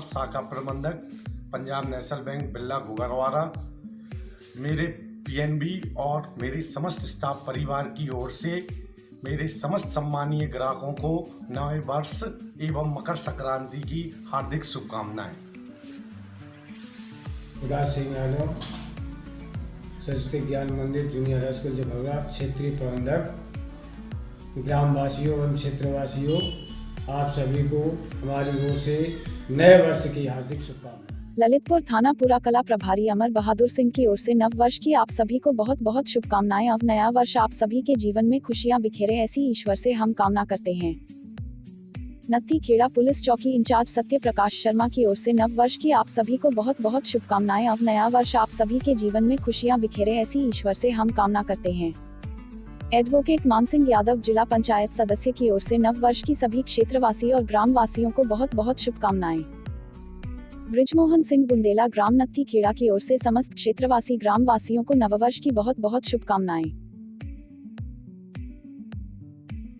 शाखा प्रबंधक, Punjab national bank, बिल्ला घुघरवाड़ा। मेरे पीएनबी और मेरे समस्त स्टाफ परिवार की ओर से मेरे समस्त सम्मानीय ग्राहकों को नए वर्ष एवं मकर संक्रांति की हार्दिक शुभकामनाएं। उदास सिंह यादव, सरस्वती ज्ञान मंदिर जूनियर हाई स्कूल जभगा, क्षेत्रीय प्रबंधक। ग्रामवासियों एवं क्षेत्रवासियों, आप सभी को हमारी ओर से नए वर्ष की हार्दिक शुभकामनाएं। ललितपुर थाना पुरा कला प्रभारी अमर बहादुर सिंह की ओर से नव वर्ष की आप सभी को बहुत बहुत शुभकामनाएं। अब नया वर्ष आप सभी के जीवन में खुशियां बिखेरे, ऐसी ईश्वर से हम कामना करते हैं। नत्थी खेड़ा पुलिस चौकी इंचार्ज सत्य प्रकाश शर्मा की ओर से नव वर्ष की आप सभी को बहुत बहुत शुभकामनाएं। अब नया वर्ष आप सभी के जीवन में खुशियां बिखेरे, ऐसी ईश्वर से हम कामना करते हैं। एडवोकेट मान सिंह यादव जिला पंचायत सदस्य की ओर से नव वर्ष की सभी क्षेत्रवासी और ग्राम वासियों को बहुत बहुत शुभकामनाएं। ब्रिजमोहन सिंह बुंदेला ग्राम नत्थी खेड़ा की ओर से समस्त क्षेत्रवासी ग्राम वासियों को नववर्ष की बहुत बहुत शुभकामनाएं।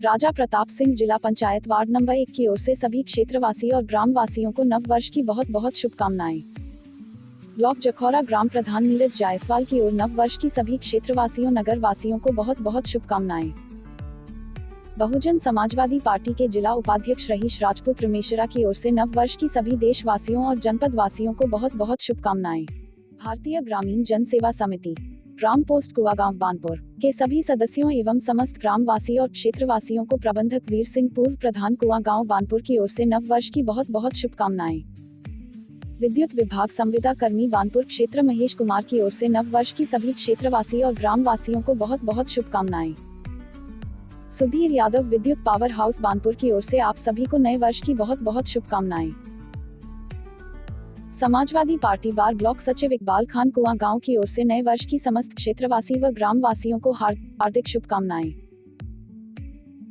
राजा प्रताप सिंह जिला पंचायत वार्ड नंबर 1 की ओर से सभी क्षेत्रवासी और ग्राम वासियों को नव वर्ष की बहुत बहुत शुभकामनाएं। ब्लॉक जखौरा ग्राम प्रधान नीरज जायसवाल की ओर नव वर्ष की सभी क्षेत्रवासियों नगर वासियों को बहुत बहुत शुभकामनाएं। बहुजन समाजवादी पार्टी के जिला उपाध्यक्ष रहीश राजपूत रमेशरा की ओर से नव वर्ष की सभी देशवासियों और जनपद वासियों को बहुत बहुत शुभकामनाएं। भारतीय ग्रामीण जन सेवा समिति ग्राम पोस्ट कुआगांव बानपुर के सभी सदस्यों एवं समस्त ग्रामवासी और क्षेत्रवासियों को प्रबंधक वीर सिंह पूर्व प्रधान कुआगांव बानपुर की ओर से नव वर्ष की बहुत बहुत शुभकामनाएं। विद्युत विभाग संविदा कर्मी बानपुर क्षेत्र महेश कुमार की ओर से नव वर्ष की सभी क्षेत्रवासी और ग्राम वासियों को बहुत बहुत शुभकामनाएं। सुधीर यादव विद्युत पावर हाउस बानपुर की ओर से आप सभी को नए वर्ष की बहुत बहुत शुभकामनाएं। समाजवादी पार्टी बार ब्लॉक सचिव इकबाल खान कुआगांव की ओर से नए वर्ष की समस्त क्षेत्रवासी व ग्राम वासियों को हार्दिक शुभकामनाएं।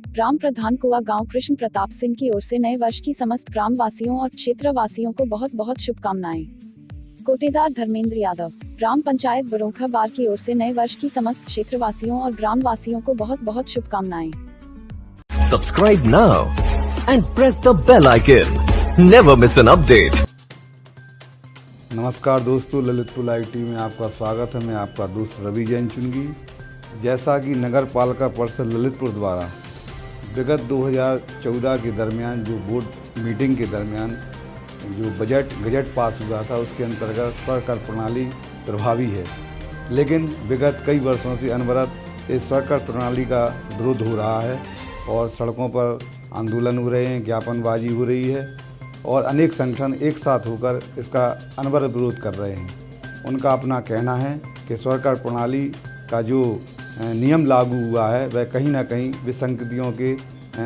ग्राम प्रधान कुआगांव कृष्ण प्रताप सिंह की ओर से नए वर्ष की समस्त ग्राम वासियों और क्षेत्र वासियों को बहुत बहुत शुभकामनाएं। कोटेदार धर्मेंद्र यादव ग्राम पंचायत बरोखा बार की ओर से नए वर्ष की समस्त क्षेत्रवासियों और ग्राम वासियों को बहुत बहुत शुभकामनाएं। Subscribe now and press the bell icon. Never miss an update. नमस्कार दोस्तों, ललितपुर लाइव टीवी में आपका स्वागत है। मैं आपका दोस्त रवि जैन चुनगी। जैसा कि नगर पालिका परिषद ललितपुर द्वारा विगत 2014 के दरमियान जो बोर्ड मीटिंग के दरमियान जो गजट पास हुआ था, उसके अंतर्गत स्वर कर प्रणाली प्रभावी है, लेकिन विगत कई वर्षों से अनवरत इस स्वर कर प्रणाली का विरोध हो रहा है और सड़कों पर आंदोलन हो रहे हैं, ज्ञापनबाजी हो रही है और अनेक संगठन एक साथ होकर इसका अनवरत विरोध कर रहे हैं। उनका अपना कहना है कि स्वर कर प्रणाली का जो नियम लागू हुआ है वह कहीं ना कहीं विसंगतियों के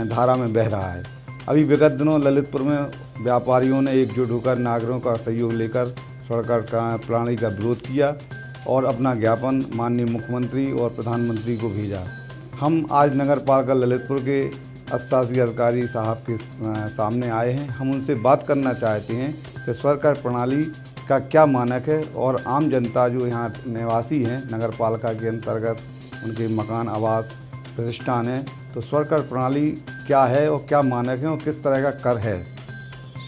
धारा में बह रहा है। अभी विगत दिनों ललितपुर में व्यापारियों ने एकजुट होकर नागरिकों का सहयोग लेकर स्वर कर प्रणाली का विरोध किया और अपना ज्ञापन माननीय मुख्यमंत्री और प्रधानमंत्री को भेजा। हम आज नगर पालिका ललितपुर के अशासी अधिकारी साहब के सामने आए हैं। हम उनसे बात करना चाहते हैं कि स्वर कर प्रणाली का क्या मानक है और आम जनता जो यहाँ निवासी हैं नगर पालिका के अंतर्गत उनके मकान आवास प्रतिष्ठान हैं, तो स्वर कर प्रणाली क्या है और क्या मानक है और किस तरह का कर है।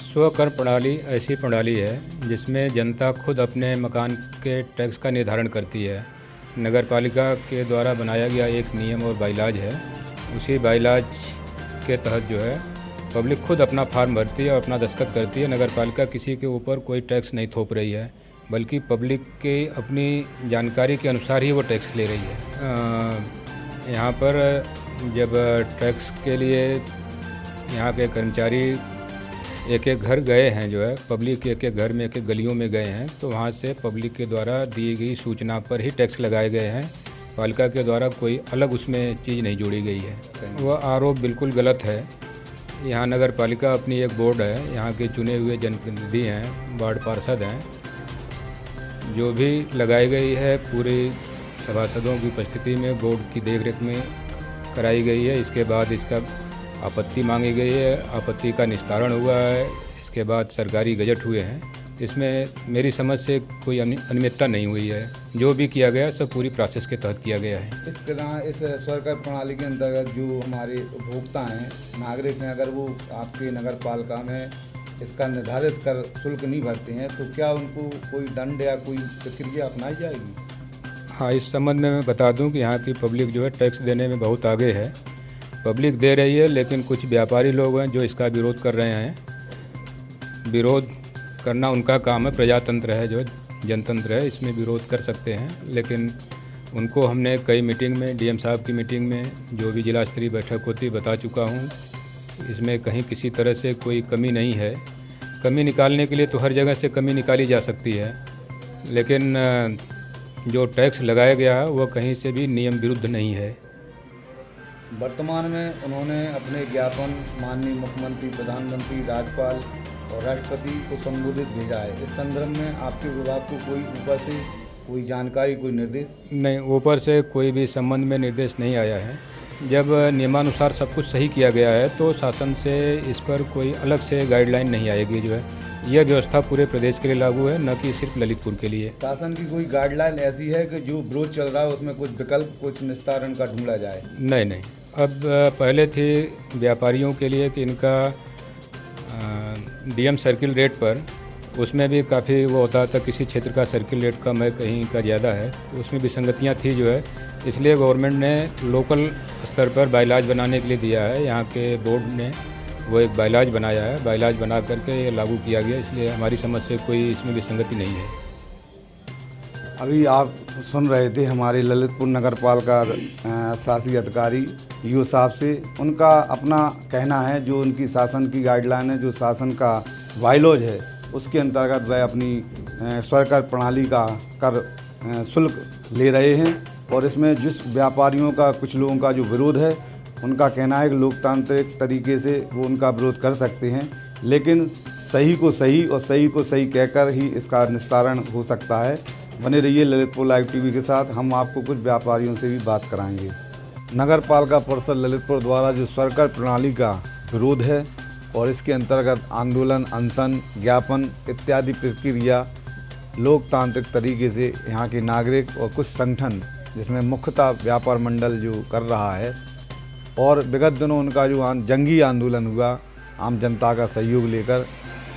स्व कर प्रणाली ऐसी प्रणाली है जिसमें जनता खुद अपने मकान के टैक्स का निर्धारण करती है। नगर पालिका के द्वारा बनाया गया एक नियम और बाइलाज है। उसी बाइलाज के तहत जो है पब्लिक खुद अपना फॉर्म भरती है और अपना दस्तखत करती है। नगर पालिका किसी के ऊपर कोई टैक्स नहीं थोप रही है, बल्कि पब्लिक के अपनी जानकारी के अनुसार ही वो टैक्स ले रही है। यहाँ पर जब टैक्स के लिए यहाँ के कर्मचारी एक एक घर गए हैं, जो है पब्लिक एक एक घर में एक एक गलियों में गए हैं, तो वहाँ से पब्लिक के द्वारा दी गई सूचना पर ही टैक्स लगाए गए हैं। पालिका के द्वारा कोई अलग उसमें चीज़ नहीं जोड़ी गई है। वह आरोप बिल्कुल गलत है। यहाँ नगर पालिका अपनी एक बोर्ड है, यहाँ के चुने हुए जनप्रतिनिधि हैं, वार्ड पार्षद हैं, जो भी लगाई गई है पूरी सभासदों की उपस्थिति में बोर्ड की देखरेख में कराई गई है। इसके बाद इसका आपत्ति मांगी गई है, आपत्ति का निस्तारण हुआ है, इसके बाद सरकारी गजट हुए हैं। इसमें मेरी समझ से कोई अनियमितता नहीं हुई है। जो भी किया गया सब पूरी प्रोसेस के तहत किया गया है। इस तरह इस स्वर कर प्रणाली के अंतर्गत जो हमारे उपभोक्ता हैं, नागरिक हैं, अगर वो आपके नगर पालिका में इसका निर्धारित कर शुल्क नहीं भरते हैं तो क्या उनको कोई दंड या कोई प्रक्रिया अपनाई जाएगी? हाँ, इस संबंध में मैं बता दूं कि यहाँ की पब्लिक जो है टैक्स देने में बहुत आगे है। पब्लिक दे रही है, लेकिन कुछ व्यापारी लोग हैं जो इसका विरोध कर रहे हैं। विरोध करना उनका काम है, प्रजातंत्र है, जो जनतंत्र है, इसमें विरोध कर सकते हैं। लेकिन उनको हमने कई मीटिंग में, डीएम साहब की मीटिंग में, जो भी जिला स्तरीय बैठक होती, बता चुका हूँ। इसमें कहीं किसी तरह से कोई कमी नहीं है। कमी निकालने के लिए तो हर जगह से कमी निकाली जा सकती है, लेकिन जो टैक्स लगाया गया है वह कहीं से भी नियम विरुद्ध नहीं है। वर्तमान में उन्होंने अपने ज्ञापन माननीय मुख्यमंत्री, प्रधानमंत्री, राज्यपाल और राष्ट्रपति को संबोधित भेजा है। इस संदर्भ में आपके विभाग को कोई ऊपर से कोई जानकारी, कोई निर्देश? नहीं, ऊपर से कोई भी संबंध में निर्देश नहीं आया है। जब नियमानुसार सब कुछ सही किया गया है तो शासन से इस पर कोई अलग से गाइडलाइन नहीं आएगी। जो है यह व्यवस्था पूरे प्रदेश के लिए लागू है, न कि सिर्फ ललितपुर के लिए। शासन की कोई गाइडलाइन ऐसी है कि जो विरोध चल रहा है उसमें कुछ विकल्प, कुछ निस्तारण का ढूंढा जाए? नहीं। अब पहले थी व्यापारियों के लिए कि इनका डीएम सर्किल रेट पर, उसमें भी काफ़ी वो होता था, किसी क्षेत्र का सर्किल रेट कम है, कहीं का ज़्यादा है, तो उसमें विसंगतियाँ थी जो है। इसलिए गवर्नमेंट ने लोकल स्तर पर बाइलाज बनाने के लिए दिया है। यहाँ के बोर्ड ने वो एक बाइलाज बनाया है, बाइलाज बना करके ये लागू किया गया। इसलिए हमारी समझ से कोई इसमें विसंगति नहीं है। अभी आप सुन रहे थे हमारे ललितपुर नगर पालिका शासी अधिकारी ईओ साहब से। उनका अपना कहना है, जो उनकी शासन की गाइडलाइन है, जो शासन का बाइलॉज है, उसके अंतर्गत वह अपनी स्वकर प्रणाली का कर शुल्क ले रहे हैं। और इसमें जिस व्यापारियों का, कुछ लोगों का जो विरोध है, उनका कहना है कि लोकतांत्रिक तरीके से वो उनका विरोध कर सकते हैं, लेकिन सही को सही और सही को सही कहकर ही इसका निस्तारण हो सकता है। बने रहिए ललितपुर लाइव टीवी के साथ, हम आपको कुछ व्यापारियों से भी बात कराएंगे। नगर पालिका परिषद ललितपुर द्वारा जो स्वकर प्रणाली का विरोध है और इसके अंतर्गत आंदोलन, अनशन, ज्ञापन इत्यादि प्रक्रिया लोकतांत्रिक तरीके से यहाँ के नागरिक और कुछ संगठन, जिसमें मुख्यतः व्यापार मंडल जो कर रहा है, और विगत दिनों उनका जो जंगी आंदोलन हुआ आम जनता का सहयोग लेकर,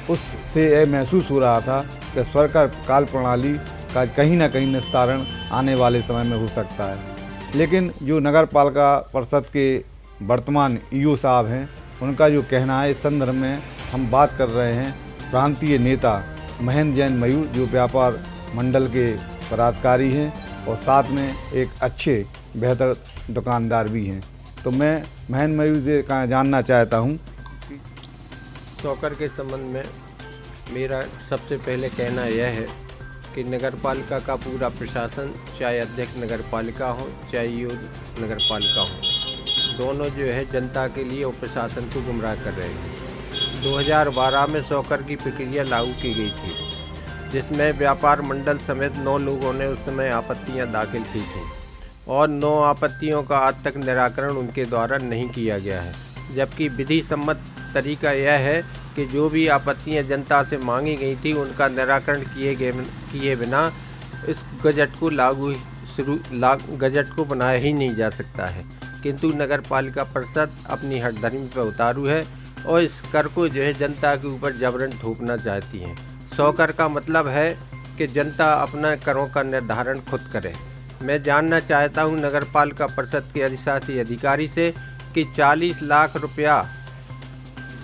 उससे यह महसूस हो रहा था कि स्वकर काल प्रणाली का कहीं ना कहीं निस्तारण आने वाले समय में हो सकता है। लेकिन जो नगर पालिका परिषद के वर्तमान ईओ साहब हैं, उनका जो कहना है, इस संदर्भ में हम बात कर रहे हैं प्रांतीय नेता महेंद्र जैन मयूर, जो व्यापार मंडल के पदाधिकारी हैं और साथ में एक अच्छे बेहतर दुकानदार भी हैं। तो मैं महेंद्र मयूर से जानना चाहता हूं। स्वकर के संबंध में मेरा सबसे पहले कहना यह है कि नगर पालिका का पूरा प्रशासन, चाहे अध्यक्ष नगर पालिका हो, चाहे ईओ नगर पालिका हो, दोनों जो है जनता के लिए और प्रशासन को गुमराह कर रहे हैं। 2012 में स्वकर की प्रक्रिया लागू की गई थी, जिसमें व्यापार मंडल समेत 9 लोगों ने उस समय आपत्तियां दाखिल की थी और 9 आपत्तियों का आज तक निराकरण उनके द्वारा नहीं किया गया है। जबकि विधि सम्मत तरीका यह है कि जो भी आपत्तियां जनता से मांगी गई थी, उनका निराकरण किए बिना इस गजट को बनाया ही नहीं जा सकता है। किंतु नगर पालिका परिषद अपनी हठधर्मी पर उतारू है और इस कर को जो है जनता के ऊपर जबरन थोपना चाहती है। स्वकर का मतलब है कि जनता अपना करों का निर्धारण खुद करे। मैं जानना चाहता हूं नगर पालिका परिषद के अधिशासी अधिकारी से कि 40 लाख रुपया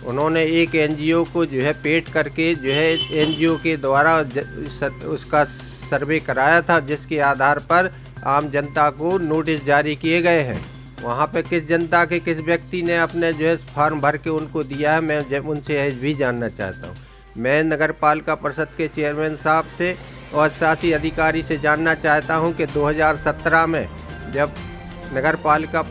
उन्होंने एक एनजीओ को जो है पेड करके जो है एनजीओ के द्वारा उसका सर्वे कराया था, जिसके आधार पर आम जनता को नोटिस जारी किए गए हैं। वहाँ पे किस जनता के किस व्यक्ति ने अपने जो है फॉर्म भर के उनको दिया है, मैं उनसे यह भी जानना चाहता हूँ। मैं नगर पालिका परिषद के चेयरमैन साहब से और शासी अधिकारी से जानना चाहता हूं कि 2017 में जब नगर पालिका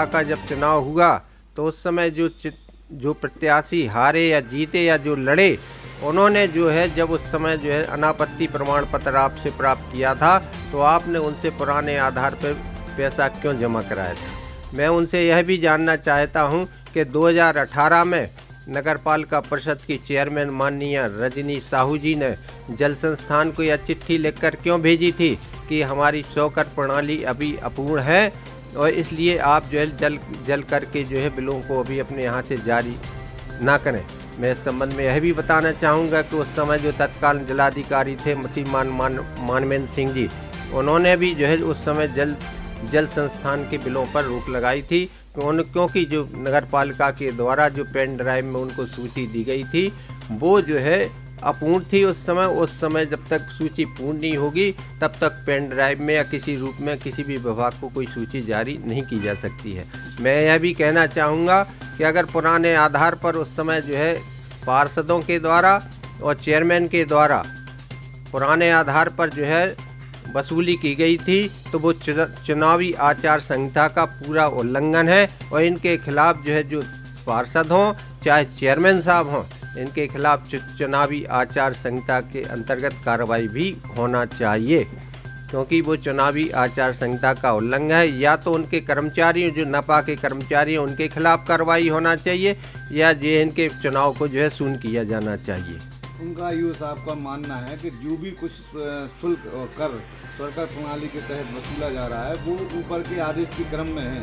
का जब चुनाव हुआ, तो उस समय जो प्रत्याशी हारे या जीते या जो लड़े, उन्होंने जो है जब उस समय जो है अनापत्ति प्रमाण पत्र आपसे प्राप्त किया था, तो आपने उनसे पुराने आधार पर पैसा क्यों जमा कराया था। मैं उनसे यह भी जानना चाहता हूं कि 2018 में नगर पालिका परिषद की चेयरमैन माननीय रजनी साहू जी ने जल संस्थान को यह चिट्ठी लिखकर क्यों भेजी थी कि हमारी स्वकर प्रणाली अभी अपूर्ण है और इसलिए आप जो है जल करके जो है बिलों को अभी अपने यहाँ से जारी ना करें। मैं इस संबंध में यह भी बताना चाहूँगा कि उस समय जो तत्कालीन जिलाधिकारी थे श्रीमान मानवेंद्र सिंह जी, उन्होंने भी जो है उस समय जल संस्थान के बिलों पर रोक लगाई थी, क्योंकि जो नगर पालिका के द्वारा जो पेन ड्राइव में उनको सूची दी गई थी वो जो है अपूर्ण थी उस समय जब तक सूची पूर्ण नहीं होगी तब तक पेन ड्राइव में या किसी रूप में किसी भी विभाग को कोई सूची जारी नहीं की जा सकती है। मैं यह भी कहना चाहूँगा कि अगर पुराने आधार पर उस समय जो है पार्षदों के द्वारा और चेयरमैन के द्वारा पुराने आधार पर जो है वसूली की गई थी तो वो चुनावी आचार संहिता का पूरा उल्लंघन है और इनके खिलाफ जो है जो पार्षद हों चाहे चेयरमैन साहब हों, इनके खिलाफ चुनावी आचार संहिता के अंतर्गत कार्रवाई भी होना चाहिए, क्योंकि वो चुनावी आचार संहिता का उल्लंघन है। या तो उनके कर्मचारी जो नपा के कर्मचारी हैं उनके खिलाफ कार्रवाई होना चाहिए या जो इनके चुनाव को जो है शून्य किया जाना चाहिए। उनका यूँ साहब का मानना है कि जो भी कुछ शुल्क और कर सरकार प्रणाली के तहत वसूला जा रहा है वो ऊपर के आदेश के क्रम में है।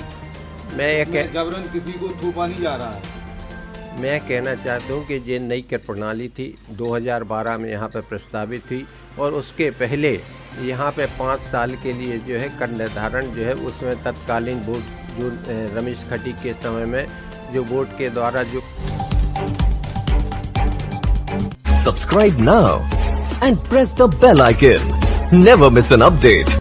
मैं जबरन किसी को थोपा नहीं जा रहा है। मैं कहना चाहता हूँ कि ये नई कर प्रणाली थी 2012 में यहाँ पर प्रस्तावित थी और उसके पहले यहाँ पे 5 साल के लिए जो है कर निर्धारण जो है उसमें तत्कालीन बोर्ड जो रमेश खटीक के समय में जो बोर्ड के द्वारा जो Subscribe now and press the bell icon. Never miss an update.